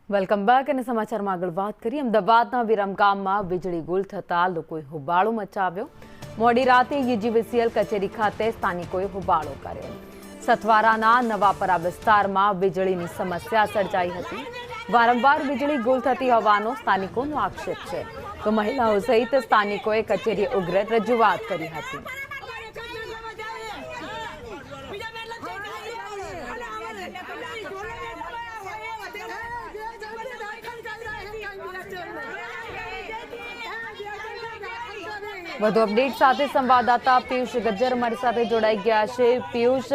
Welcome back અને સમાચારમાં આગળ વાત કરીએ અમદાવાદના વિરમગામમાં વીજળી ગુલ થતા લોકોએ હોબાળો મચાવ્યો। મોડી રાતે યુજીવીસીએલ કચેરી ખાતે સ્થાનિકોએ હોબાળો કર્યો। સથવારાના નવાપરા વિસ્તારમાં વીજળીની સમસ્યા સર્જાઈ હતી। વારંવાર વીજળી ગુલ થતી હોવાનો સ્થાનિકોનો આક્ષેપ છે, તો મહિલાઓ સહિત સ્થાનિકોએ કચેરીએ ઉગ્ર રજૂઆત કરી હતી। વધુ અપડેટ સાથે સંવાદદાતા પિયુષ ગજ્જર અમારી સાથે જોડાઈ ગયા છે। પિયુષ,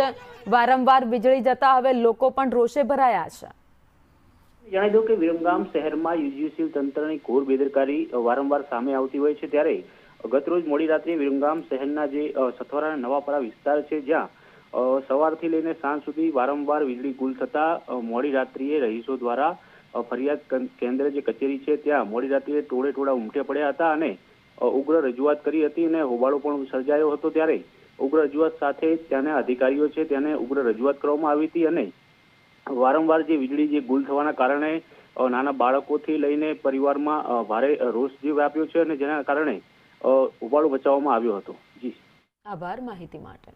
વારંવાર વીજળી જતા હવે લોકો પણ રોષે ભરાયા છે। જણાવી દઉં કે વિરમગામ શહેરમાં યુજીવીસીએલ તંત્રની ઘોર બેદરકારી વારંવાર સામે આવતી હોય છે, ત્યારે ગતરોજ મોડી રાત્રે વિરમગામ શહેરના જે સથવારાના નવાપરા વિસ્તાર છે, જ્યાં સવારથી લઈને સાંજ સુધી વારંવાર વીજળી ગુલ થતા મોડી રાત્રિએ રહીશો દ્વારા ફરિયાદ કેન્દ્ર જે કચેરી છે ત્યાં મોડી રાત્રિએ ટોળે ઉમટે પડ્યા હતા અને ઉગ્ર રજૂઆત કરી હતી અને હોબાળો પણ સર્જાયો હતો। ત્યારે ઉગ્ર રજૂઆત સાથે ત્યાંના અધિકારીઓ છે તેને ઉગ્ર રજૂઆત કરવામાં આવી હતી અને વારંવાર જે વીજળી જે ગુલ થવાના કારણે નાના બાળકોથી લઈને પરિવારમાં ભારે રોષ જે વ્યાપ્યો છે અને જેના કારણે હોબાળો મચાવવામાં આવ્યો હતો। જી, આભાર માહિતી માટે।